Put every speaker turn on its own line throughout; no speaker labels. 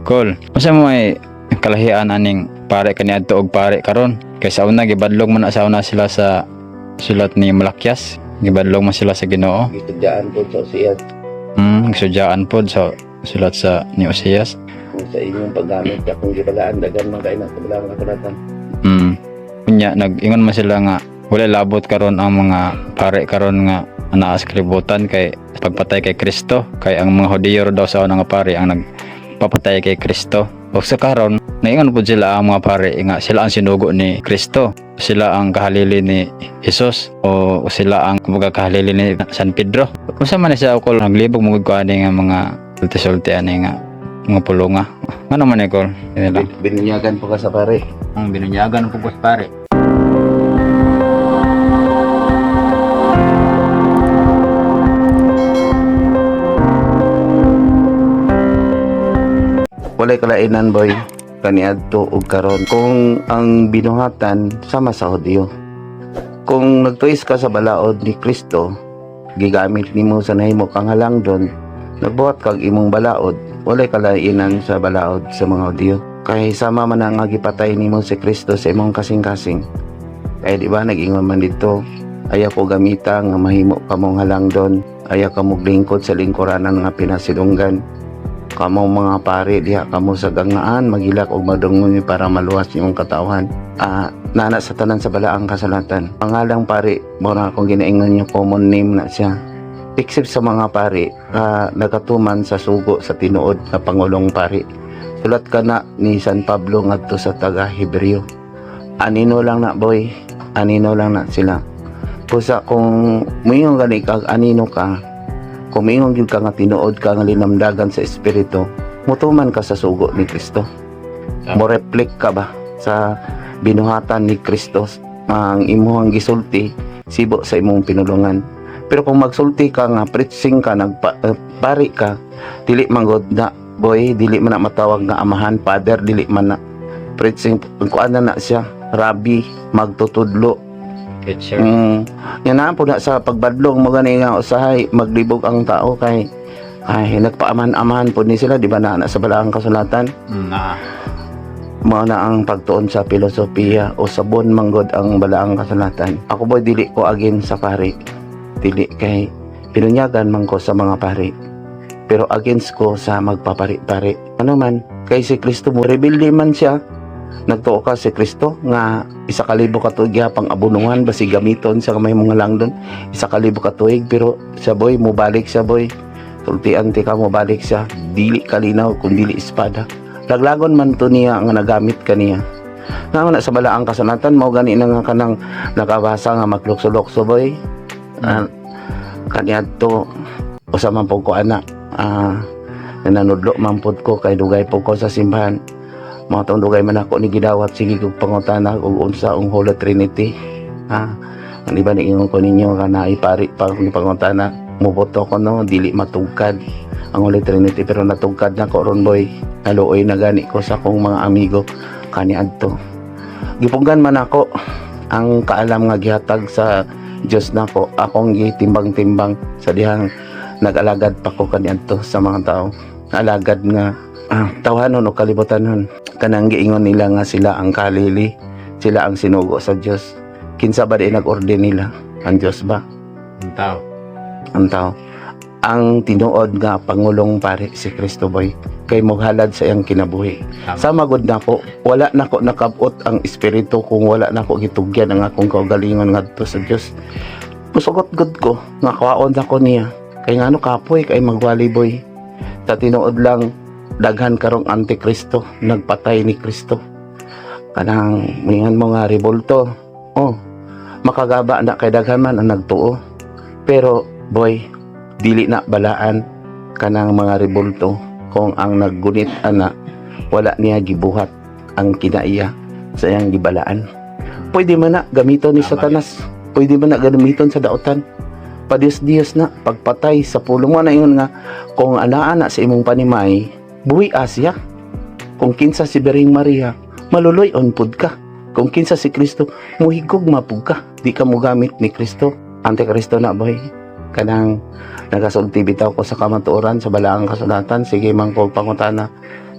Cool. Masa mo may kalahian aning pare kaniadto og pare karon? Kay sa una gibadlog man sa una sila sa sulat ni Malakyas. Gibadlog man sila sa Ginoo.
Gitudyaan po sa siya
Sudyaan pod sa sulat sa ni Oseas.
kung sa inyong paggamit ka kung gibalaan dagan man kayo na kabilang kasulatan.
Kunya nag-ingon man sila nga wala labot karon ang mga pare karon nga naa sa kalibutan kay pagpatay kay Kristo, kay ang mga Hudiyo daw sa una nga pare ang nagpapatay kay Kristo. O sa karon naingon po sila ang mga pare nga sila ang sinugo ni Kristo, sila ang kahalili ni Jesus, o sila ang kumbaga kahalili ni San Pedro. Unsa man siya ako naglibog mo ko ani nga mga sulti ani nga mga pulunga. Ano man ko nila
Binunyagan po ka sa pare.
ang binunyagan po ko sa pare.
Walay kalainan boy kaniadto og karon kung ang binuhatan sama sa Hudiyo. Kung nagtuis ka sa balaod ni Kristo, gigamit nimo sa nahimo kang halangdon, nagbuhat kag imong balaod, walay kalainan sa balaod sa mga Hudiyo. Kay sama man ang gipatay nimo si Kristo sa imong kasing-kasing. Kay di ba nag-ingon man dito, ayaw ko gamita nga mahimo kamong halangdon, ayaw ka moglingkod sa lingkuranan nga pinasidunggan. Kamo mga pare diha kamo sa gangaan magilak og madungon para maluwas imong katawhan. Nana sa tanan sa balaang kasalatan. Pangalang pare mo na akong ginaingon niyo common name na siya. Except sa mga pare nagatuman sa sugo sa tinuod na pangulong pare. Sulat ka na ni San Pablo ngadto sa taga Hebreo. Anino lang na boy, anino lang na sila. Kusa kung muingon gani kag anino ka, kung mingon gyud ka nga tinuod ka nga linamdagan sa espiritu, mutuman ka sa sugo ni Kristo. Mo reflect ka ba sa binuhatan ni Kristo ang imuhang gisulti sibo sa imong pinulungan. Pero kung magsulti ka nga preaching ka pari ka, dili man god na boy, dili man na matawag nga amahan, father, dili man na preaching kuan na siya, rabbi, magtutudlo. Yan na po na sa pagbadlong mo gani nga usahay maglibog ang tao kay nagpaaman-amahan po ni sila di ba na sa balaang kasulatan mao na ang pagtuon sa filosofiya o sabon manggod ang balaang kasulatan. Ako boy dili ko agin sa pari, dili kay pinunyagan man ko sa mga pari, pero against ko sa magpapari-pari. Ano man kay si Kristo mo rebelde man siya, nagtuo ka si Kristo nga 1,000 ka tuig pang abunungan basi gamiton sa kamay mga langdon 1,000 ka tuig, pero sa boy mo balik sa boy sultian ti ka mo balik siya dili kalinaw kung dili espada. Laglagon man to niya nga nagamit kaniya nga na sa balaang kasulatan mao gani na nga kanang nakabasa nga maglukso-lukso boy. Kaniadto usa man pud ko ana nanudlo man pud ko kay dugay pud ko sa simbahan. Mga taong dugay man ako ni gidawat sige kog pangutana kung unsa ang Holy Trinity. Ang iba ni ingon ko ninyo kana ipari pa kung pangutana muboto ko no dili matugkad ang Holy Trinity, pero natugkad na ko ron boy. Naluoy na gani ko sa akong mga amigo kaniadto. Gipunggan man ako ang kaalam nga gihatag sa Dios nako, akong gitimbang-timbang sa dihang nag-alagad pa ko kaniadto sa mga tao. Alagad nga tawhanon o kalibutanon. Kanang giingon nila nga sila ang kalili, sila ang sinugo sa Dios. Kinsa ba di nag-order nila? Ang Dios ba?
Ang tao.
Ang tao. Ang tinuod nga pangulong pare si Kristo boy kay moghalad sa iyang kinabuhi. Sama gud nako, wala nako nakabot ang espiritu kung wala nako gitugyan ang akong kaugalingon ngadto sa Dios. Pusugot gud ko nga kwaon ako niya. Kay ngano kapoy kay magwali boy. Sa tinuod lang daghan karong antikristo, nagpatay ni Kristo. Kanang mingan mo nga revolto. Makagaba na kay daghan man ang nagtuo. Pero boy, dili na balaan kanang mga revolto kung ang naggunit ana wala niya gibuhat ang kinaiya sa iyang gibalaan. Pwede man na gamiton ni Satanas, pwede man na gamiton sa dautan. Padiyos-diyos na pagpatay sa pulong mo na yun nga kung anaa na sa imong panimay buhi Asya. Kung kinsa si Bering Maria maluloy on pud ka. Kung kinsa si Kristo muhigog mapug ka. Di ka mo gamit ni Kristo. Antikristo na boy. Kanang nagasulti bitaw ko sa kamatuoran sa balaang kasulatan. Sige man ko pangutana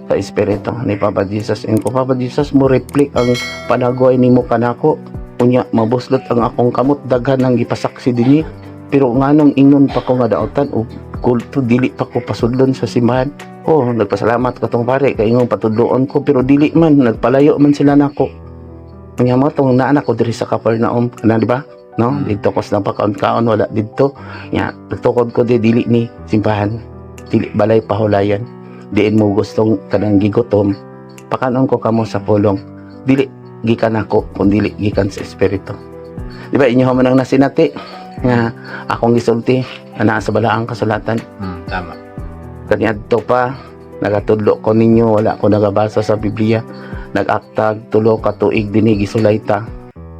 sa espiritu ni Papa Jesus. And kung Papa Jesus mo reflect ang panagway nimo kanako, unya mabuslot ang akong kamot daghan ng gipasaksi dinhi. Pero nganong ingnon pa ko nga daotan og kulto dili pa ko pasudlon sa simbahan. Oh, nagpasalamat ka tong pare kay ingong patudloon ko pero dili man nagpalayo man sila nako. Unya mo tong naanak ko diri sa Capernaum, kana di ba? No, dito ko sa pagkaon-kaon wala dito. Nya nagtukod ko dili ni simbahan. Dili balay pahulayan. Diin mo gustong kanang gigotom, pakanon ko kamo sa pulong. Dili gikan ako kun dili gikan sa espiritu. Di ba inyo man ang nasinati nga akong gisulti ana sa balaang kasulatan.
Tama.
Kaniadto pa nagatudlo ko ninyo wala ko nagabasa sa Biblia. Nag-aktag tulo ka tuig dinhi gisulayta.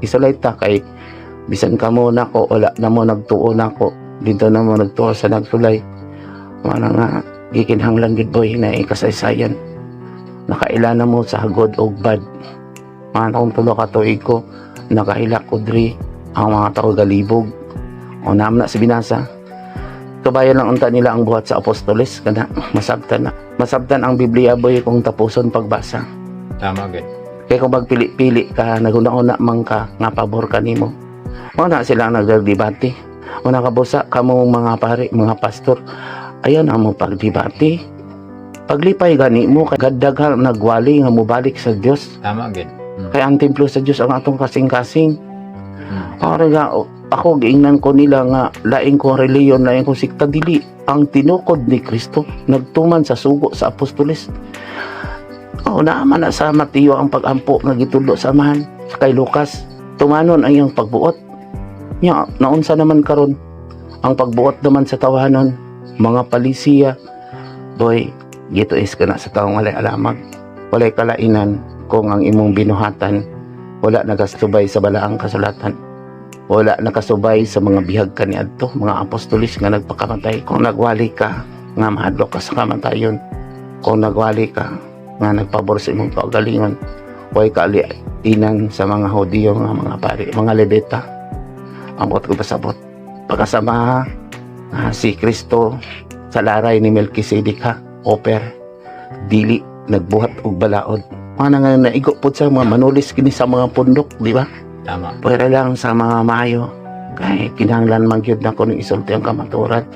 Gisulayta kay bisan kamo nako wala na mo nagtuo nako. Dito na mo nagtuo sa nagsulay. Wala nga gikinhanglan gid boy na ikasaysayan. Nakaila na mo sa hagod og bad. Manong tulo ka tuig ko nakahila ko diri ang mga tao galibog. O naman na si binasa. Kabayan lang unta nila ang buhat sa apostoles kana masabtan na. Masabtan ang Biblia boy kung tapuson pagbasa.
Tama gid.
Kaya kung magpili-pili ka naguna-una man ka nga pabor kanimo. Mao na sila nagdebate. Una kabusa kamo mga pare, mga pastor. Ayan ang mo pagdebate. Paglipay gani mo kay gaddaghang nagwali nga mobalik sa Dios.
Tama gid.
Kaya ang templo sa Dios ang atong kasing-kasing. Ora nga ako giingnan ko nila nga laing ko reliyon, laing ko sikta dili ang tinukod ni Kristo nagtuman sa sugo sa apostoles. Naman na sa Mateo ang pagampo nga gitudlo sa amahan kay Lucas tumanon ang iyang pagbuot nya naunsa naman karon ang pagbuot naman sa tawanon mga palisiya boy gito is kana sa taong walay alamag walay kalainan kung ang imong binuhatan wala nagasubay sa balaang kasulatan. Wala nakasubay sa mga bihag kaniadto, mga apostolis nga nagpakamatay. Kung nagwali ka, nga mahadlok ka sa kamatayon. Kung nagwali ka, nga nagpabor sa imong kaugalingon, huwag kaaliinan sa mga Hudiyo, mga pari, mga Levita. Ang buot ko pasabot. Pagkasama si Kristo sa laray ni Melkisedek ha, oper, dili, nagbuhat og balaod. Mga nga naigo po sa mga manulis kini sa mga pundok, di ba?
Tama.
Pwede lang sa mga mayo. Kaya kinahanglan man gyud nako ng isulti ang kamaturan.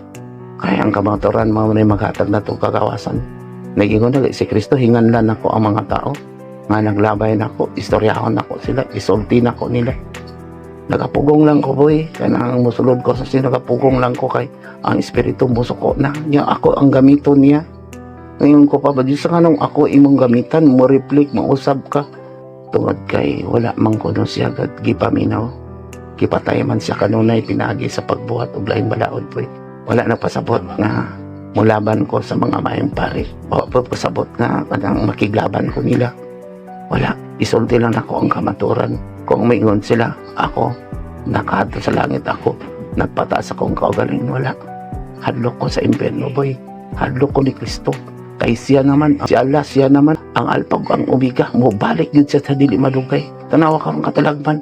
Kaya ang kamaturan mao na maghatag na itong kagawasan. Nagingon na si Kristo hinganlan nako ang mga tao. Nga naglabay nako, istoryahon nako sila, isulti nako nila. Nagapugong lang ko boy, kanang musulod ko sa nagapugong lang ko kay ang espiritu musuko na. Niya ako ang gamiton niya. Ngayon ko pa ba Diyos sa kanong ako imong gamitan, mo reflect, mausab ka. Tungod kay wala man kuno siya agad gipaminaw gipatay man siya kanunay pinagi sa pagbuhat og laing balaod boy wala na pasabot nga mulaban ko sa mga maayong pare o pasabot nga kanang makiglaban ko nila wala isulti lang ako ang kamaturan kung maingon sila ako nakadto sa langit ako nagpataas akong kaugalingon wala hadlok ko sa impierno boy hadlok ko ni Kristo kay siya naman, si Allah, siya naman ang alpha ang omega, mo balik yun siya sa dili madugay. Tanawa ka ang katalagman.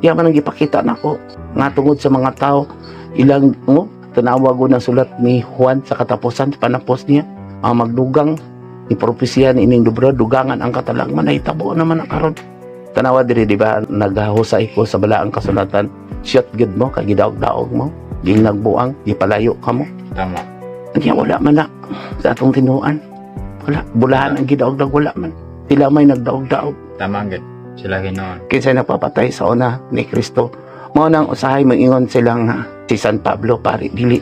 Yaman ang ipakita nako nga tungod sa mga tao, ilang tanawa ko ng sulat ni Juan sa katapusan, panapos niya, ang magdugang, ni propesya ni ining dubra, dugangan ang katalagman, ay tabo naman ang karon. Tanawa diri, di ba, naghahusay ko sa balaang kasulatan, shot good mo, kagidaog-daog mo, di nagbuang, di palayo ka mo.
Tama.
Kaya wala man na sa atong tinuan. Wala. Bulahan ang gidaog-daog, wala man. Sila may nagdaog-daog.
Tama gid. Sila ginoon.
Kinsay napapatay sa una ni Kristo. Mao nang usahay mangingon silang si San Pablo pari dili.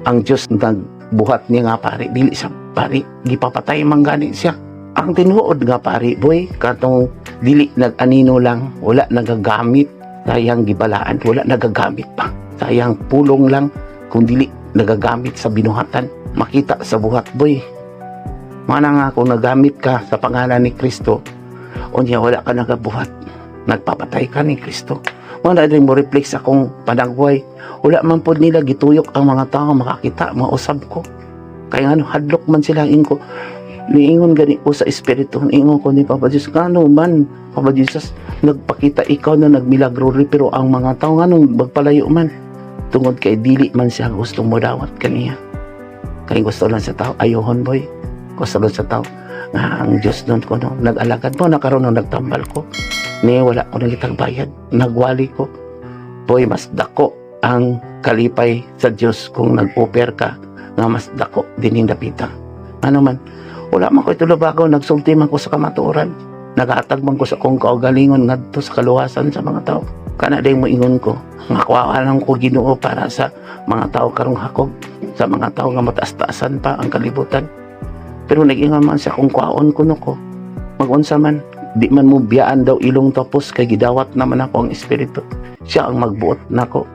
Ang Dios nagbuhat niya nga pari dili sa pari gipapatay man gani siya. Ang tinuod nga pari boy katong dili nag-anino lang, wala nagagamit. Sayang gibalaan, wala nagagamit pa. Sayang pulong lang kung dili nagagamit sa binuhatan, makita sa buhat boy. Mana nga kung nagamit ka sa pangalan ni Kristo, unya wala ka nagabuhat, nagpapatay ka ni Kristo. Mana din mo reflect sa akong panagway, wala man po nila gituyok ang mga tao makakita, mausab ko. Kaya ano, hadlok man sila ingko. Niingon gani ko sa espiritu, niingon ko ni Papa Jesus, kano man, Papa Jesus, nagpakita ikaw na nagmilagro rin, pero ang mga tao nga nung magpalayo man, tungod kay dili man siya gustong modawat kaniya. Kay gusto lang sa tao, ayohon boy. Gusto lang sa tao. nga ang Diyos nun ko no, nag-alagad mo, nakaroon nung nagtambal ko. Ni wala ko nang itagbayad, nagwali ko. Boy, mas dako ang kalipay sa Diyos kung nag-offer ka nga mas dako din yung dapita. Ano man, wala man ko itulubagaw, nagsulti man ko sa kamatuoran. Nagahatag man ko sa kong kaugalingon ngadto sa kaluwasan sa mga tao. Kana day mo ingon ko, nga kawalan ko Ginoo para sa mga tao karong hakog, sa mga tao nga mataas-taasan pa ang kalibutan. Pero nag-ingon man siya kung kwaon ko no ko. Mag-unsa man, di man mo biyaan daw ilong tapos kay gidawat naman ako ang espiritu. Siya ang magbuot nako.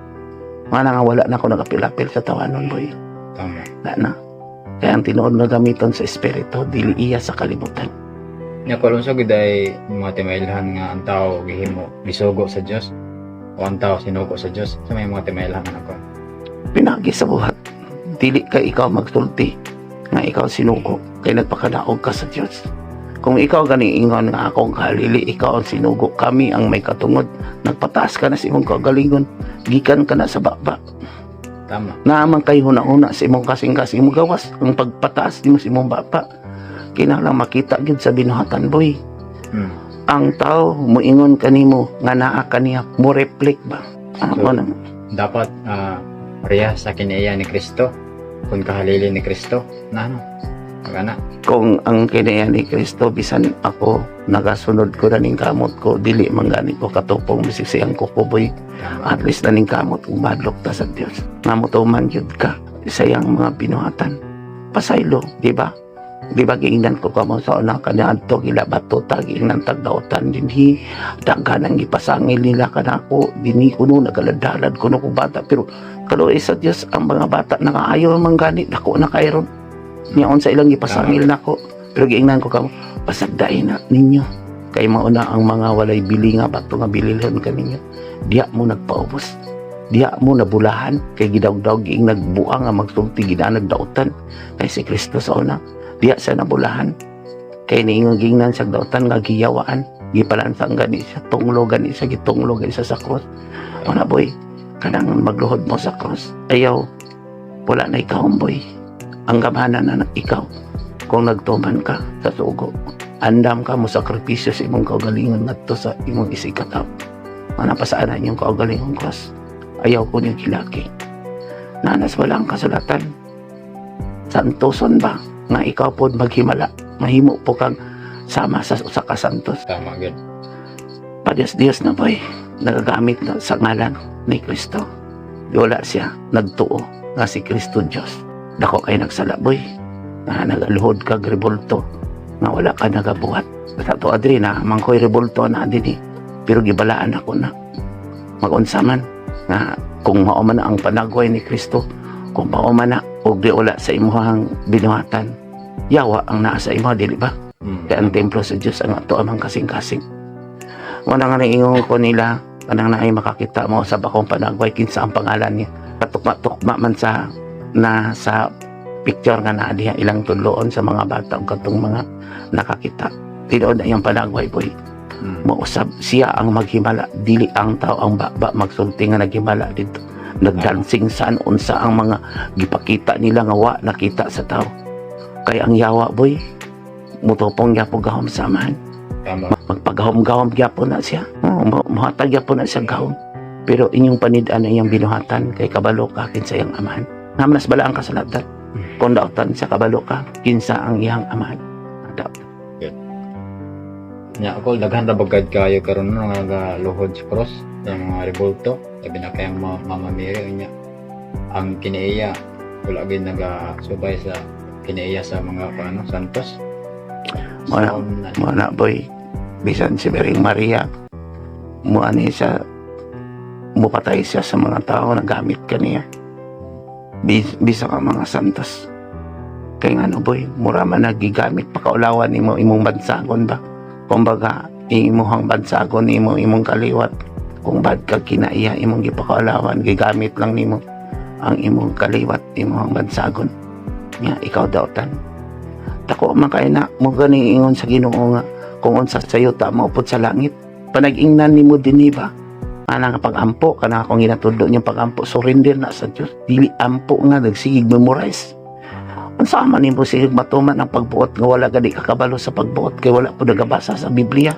Nga nga wala na ako nagapil-apil sa tawanon, boy.
Tama.
Wala na. Kaya ang tinuod na gamiton sa espiritu, dili iya sa kalibutan.
Nya kulon sa giday mga timailhan nga ang tao gihimo gisugo sa Dios o ang tao sinugo sa Dios sa may mga timailhan ako.
Pinagi sa buhat. Dili ka ikaw magsulti nga ikaw sinugo kay nagpakadaog ka sa Dios. Kung ikaw gani ingon nga akong kalili, ikaw ang sinugo, kami ang may katungod, nagpataas ka na sa imong kagalingon, gikan ka na sa baba.
Tama.
Naamang kay huna-huna sa imong kasing-kasing imong gawas, ang pagpataas nimo sa imong baba. Kinahanglan makita gyud sa binuhatan, boy. Ang tao moingon kanimo nga naa kaniya, mo reflect ba? Ano
So,
na?
Dapat parehas sa kinaiya ni Kristo kung kahalili ni Kristo na ano. Magana.
Kung ang kinaya ni Kristo bisan ako nagasunod ko na ning kamot ko, dili man gani ko katupong bisig siyang kukuboy.
Tama.
At least na ning kamot kung madlok ta sa Dios. Namutuman gyud ka sa iyang mga binuhatan. Pasaylo, di ba? Di ba giingnan ko kamo sa una kaniadto gila bato giingnan tagdaotan dinhi daghan ang gipasangil nila kanako dinhi kuno nagaladalad kuno ko bata pero kaluoy sa Dios ang mga bata nakaayo man gani dako na kayron niya sa ilang gipasangil nako pero giingnan ko kamo pasagdain na ninyo kay mauna ang mga walay bili nga bato nga bililhon kaninyo diya mo nagpaubos diya mo nabulahan kay gidawdaw giing nagbuang nga magsulti gidanag daotan kay si Kristo sa una diya sa nabulahan kay niingon gingnan sa dautan nga giyawaan gipalansang gani sa tunglo gani sa gitunglo gani sa cross wala boy kanang magluhod mo sa cross ayaw wala na ikaw boy ang gamhanan na ikaw kung nagtuman ka sa sugo andam ka mo sakripisyo sa imong kaugalingon ngadto sa imong isikataw nga napasaanan yung kaugalingon cross ayaw ko niyong kilaki nanas wala ang kasulatan santoson ba nga ikaw po maghimala mahimo po kang sama sa usa ka santos
Tama gid.
Dios na boy nagagamit na sa ngalan ni Kristo wala siya nagtuo nga si Kristo Dios dako kay nagsala boy nga nagaluhod kag rebulto nga wala ka nagabuhat sa to adri na mangkoy rebulto na dinhi pero gibalaan ako na magunsa man nga kung mao man ang panagway ni Kristo kung mao man na og di wala sa imuhang binuhatan yawa ang naa sa imo dili ba kaya ang templo sa Diyos ang ato amang kasing-kasing wala nga naingon ko nila kanang naay makakita mo sa bakong panagway kinsa ang pangalan niya katukma-tukma man sa picture nga naa diha ilang tudloon sa mga bata ug katong mga nakakita tinuod na iyang panagway boy mausab siya ang maghimala dili ang tao ang baba magsulti nga naghimala dito nagdancing saan unsa ang mga gipakita nila nga wa nakita sa tao kay ang yawa boy mutopong gyapon gahom samahan
Tama.
magpagahom-gahom gyapon na siya muhatag gyapon na siya gahom pero inyong panid-an na iyang binuhatan kay kabalo ka kinsa iyang amahan namnas bala ang kasalatan kung daotan sa kabalo ka kinsa ang iyang amahan
Nya ako daghan ra bagad kayo karon no nga nagaluhod sa cross sa mga rebulto sabi na kayang Mama Mary nya ang kinaiya wala gid nagasubay sa kinaiya sa mga paano santos
Wala. Mana boy bisan si Bering Maria muani siya mupatay siya sa mga tao na gamit kaniya bisa ka mga santos kay ngano boy mura man nagigamit pakaulawan nimo imong bansagon ba kumbaga imuhang bansagon nimo imong kaliwat kung bad ka kinaiya imong gipakaulawan gigamit lang nimo ang imong kaliwat imong bansagon nga ikaw daotan dako man kay na mo gani ingon sa Ginoo nga kung unsa sayo ta maupod sa langit panag-ingnan nimo dinhi ba ana nga pag-ampo kana akong ginatudlo niyang pag-ampo surrender na sa Dios dili ampo nga nagsigig memorize Unsama nimo sig matuman ang pagbuot nga wala gani kakabalo sa pagbuot kay wala po nagabasa sa Biblia.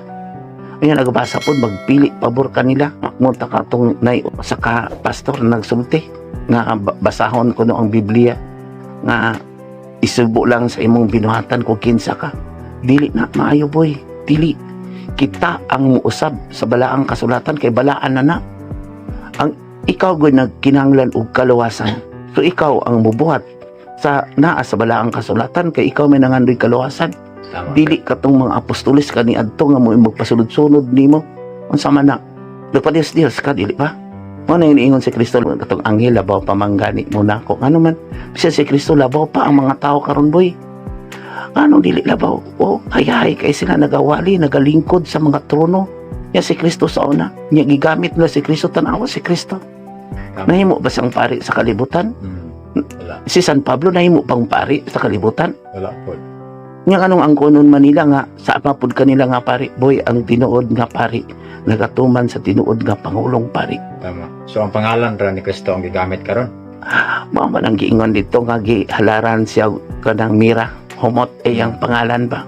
Ayan, nagabasa po, magpili pabor kanila. Munta ka itong sa ka pastor na nagsulti nga basahon ko no ang Biblia nga isubo lang sa imong binuhatan kung kinsa ka. Dili na maayo boy, dili. Kita ang muusab sa balaang kasulatan kay balaan na. Ang ikaw goy nagkinahanglan og kaluwasan. So ikaw ang mubuhat sa naa sa balaang kasulatan kay ikaw may nangandoy kaluwasan.
Tama.
Dili katong mga apostolis kani adto nga mo magpasulod-sunod nimo. Unsa man na? Nagpadios-dios ka dili ba? Mo na iniingon si Kristo katong anghel labaw pamanggani mo nako. Ano man bisan si Kristo labaw pa ang mga tao karon boy. Ano dili labaw? O hay kay sila nagawali, nagalingkod sa mga trono. Ya si Kristo sa una, niya gigamit na si Kristo tanawa si Kristo.
Tama.
Nahimo ba siyang pari sa kalibutan?
Wala.
Si San Pablo nahimo pang pari sa kalibutan?
Wala po.
Nga anong ang kunon Manila nga sa mapud kanila nga pari boy ang tinuod nga pari nagatuman sa tinuod nga pangulong pari.
Tama. So ang pangalan ra ni Kristo ang gigamit karon.
Mao man ang giingon dito nga gihalaran siya kanang mira humot ang pangalan ba.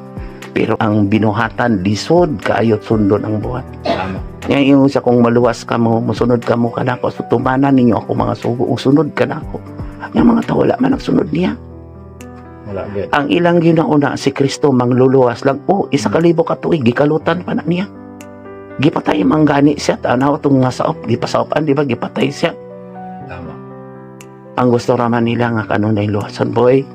Pero ang binuhatan lisod kaayot sundon ang buhat.
Tama.
Ngayon siya kung maluwas ka mo, musunod ka mo kanako, so tumanan ninyo ako mga sugo, sunod ka na ako. Yung mga tao wala man nagsunod niya.
Wala gid.
Ang ilang ginauna si Kristo mangluluwas lang. Oh, 1,000 ka tuig gikalutan pa na niya. Gipatay manggani siya tanaw tong nga saop, gipasaopan di ba gipatay siya.
Tama.
Ang gusto raman nila nga kanunay luwason boy.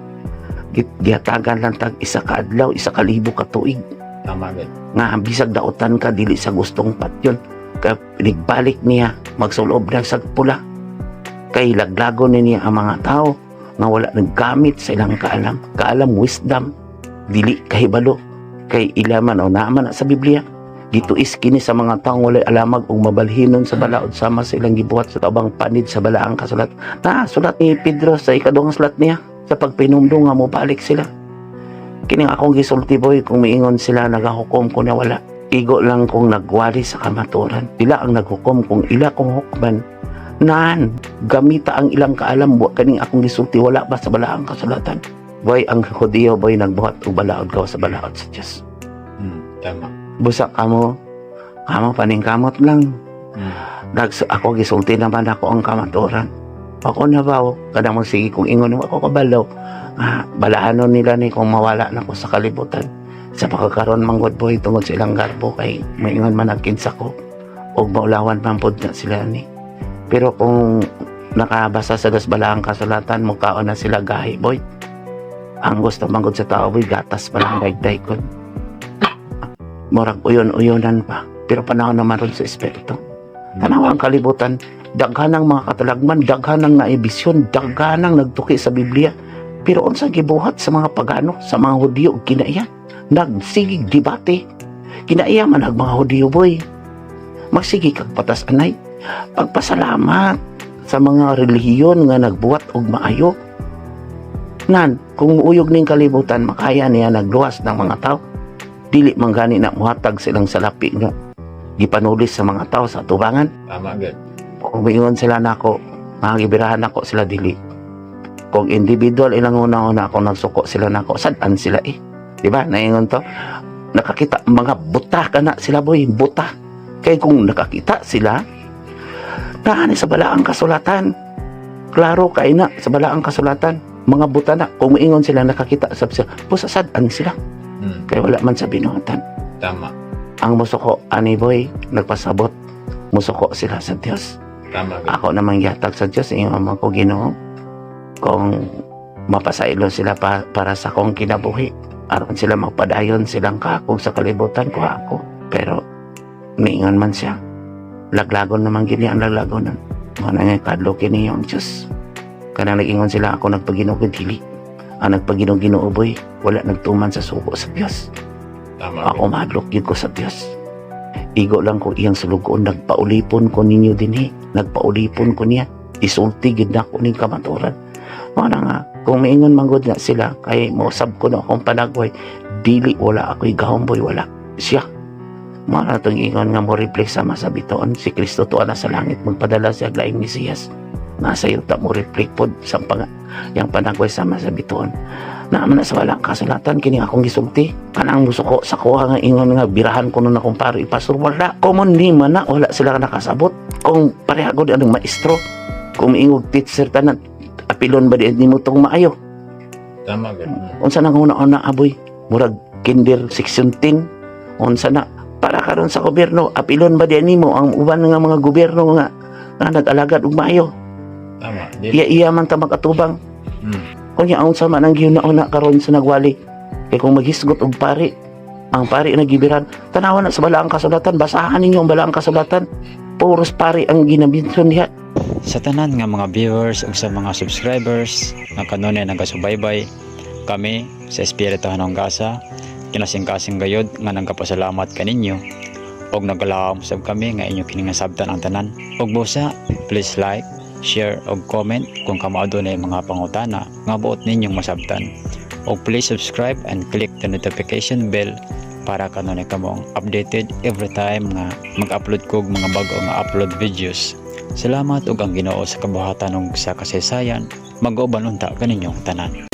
Gihatagan lang tag 1 ka adlaw, 1,000 ka tuig.
Tama gid.
Nga bisag daotan ka dili sa gustong patyon. Kaya pinigbalik niya magsulob na sa pula. Kay laglagon niya ang mga tao nga wala naggamit sa ilang kaalam wisdom dili kahibalo kay ilaman o naaman na sa Biblia gituis kini sa mga taong walay alamag ug mabalhinon sa balaod sama sa ilang gibuhat sa tabang panid sa balaang kasulat na sulat ni Pedro sa ikaduhang sulat niya sa pagpinumdum nga mobalik sila kini akong gisulti boy kung miingon sila nagahukom ko na wala igo lang kung nagwali sa kamaturan sila ang naghukom kung ila kong hukman nan gamita ang ilang kaalam buwa kaning akong gisulti wala ba sa balaang kasulatan boy ang Hudiyo boy nagbuhat og balaod gawa sa balaod sa Dios
Tama.
busa kamo paning kamot lang ako gisulti naman ako ang kamaturan ako na ba kadang magsige kung ingon ako kabalo balahanon nila ni kung mawala na ko sa kalibutan sa pagkakaroon manggod boy tungod sa ilang garbo kay maingon man nagkinsa ko og maulawan man pod na sila ni. Pero kung nakabasa sa balaang kasulatan, mukhaon na sila gahi, boy. Ang gusto manggod sa tao, boy, gatas pa lang dayday ko. Murag uyon-uyonan pa. Pero panahon naman ron sa espiritu. Tanawa ang kalibutan, daghanang mga katalagman, daghanang naibisyon, daghanang nagtuki sa Biblia. Pero unsang gibuhat sa mga pagano, sa mga Hudiyo, kinaiya. Nagsigig debate. Kinaiya man ang mga Hudiyo, boy. Magsigig kag patas anay. Pagpasalamat sa mga relihiyon nga nagbuhat og maayo. Nan, kung muuyog ning kalibutan, makaya niya nagluwas ng mga tao. Dili man gani na muhatag silang salapi nga gipanulis sa mga tao sa tubangan.
Tama gid.
Kung miingon sila nako, magibirahan ako sila dili. Kung individual ilang una-una ako nagsuko sila nako, sad-an sila Di ba? Naingon to. Nakakita mga buta ka na sila boy, buta. Kaya kung nakakita sila, naan sa balaang kasulatan. Klaro kay na sa balaang kasulatan. Mga buta na. Kung maingon sila nakakita sa sila, pusasad-an sila. Kaya wala man sa binuhatan.
Tama.
Ang musuko, ani boy, nagpasabot. Musuko sila sa Diyos.
Tama gid.
Ako namang yatag sa Diyos, yung ama ko Ginoo. Kung mapasaylo sila para sa kong kinabuhi. Aron sila magpadayon silang kakong sa kalibutan ko ako. Pero, niingon man siya. Laglagon naman gini ang laglagon nun. Mga nga kadlo kini yung Diyos. Kanang nag-ingon sila ako nagpaginugod dili. Ang nagpaginugod boy, wala nagtuman sa suko sa Diyos.
Tama.
Ako madlok yun ko sa Diyos. Igo lang ko iyang sulugoon, nagpaulipon ko ninyo din Nagpaulipon ko niya. Isulti gid na ko ning kamaturan. Mga nga, kung maingon manggod na sila, kay mausab ko na akong panagway, dili wala ako'y gahomboy, wala. Siya. Mga na itong ingon nga mo reflect sa masabitoon, si Kristo tuwa na sa langit, magpadala siya laing Mesiyas. Nasa iyo ta mo reflect po sa yang panagway sa masabitoon. Naman na sa walang kasulatan kini akong gisulti. Kanang musuko sa kuha nga ingon nga birahan ko nun akong pare ipastor wala. Common name na wala sila nakasabot. Kung pareha ko ang maestro, kung miingog teacher tanan, apilon ba di nimo tong maayo?
Tama gud.
Unsa nang una-una aboy? Murag kinder section 10. Unsa na para karon sa gobyerno, apilon ba di nimo ang uban nga mga gobyerno nga nag-alagad og maayo?
Tama.
Iya man ta makatubang. Kunya ang sama nang giuna-una karon sa nagwali. Kay kung maghisgot og pari, ang pari nagibiran, tanawan na sa balaang kasulatan, basahan ninyo ang balaang kasulatan. Puros pari ang ginabinson diha.
Sa tanan nga mga viewers ug sa mga subscribers nga kanunay nagasubaybay kami sa Espiritu Hanong Gasa, kinasing-kasing gayud nga nagkapasalamat kaninyo og nagalaom sab kami nga inyo kini nga sabtan ang tanan. Ug busa, please like, share og comment kung kamao na mga pangutana nga buot ninyong masabtan. O please subscribe and click the notification bell para kanunay kamong updated every time nga mag-upload kog mga bago nga upload videos. Salamat ug ang Ginoo sa kabuhatan ug sa kasaysayan. Mag-uban unta kaninyong tanan.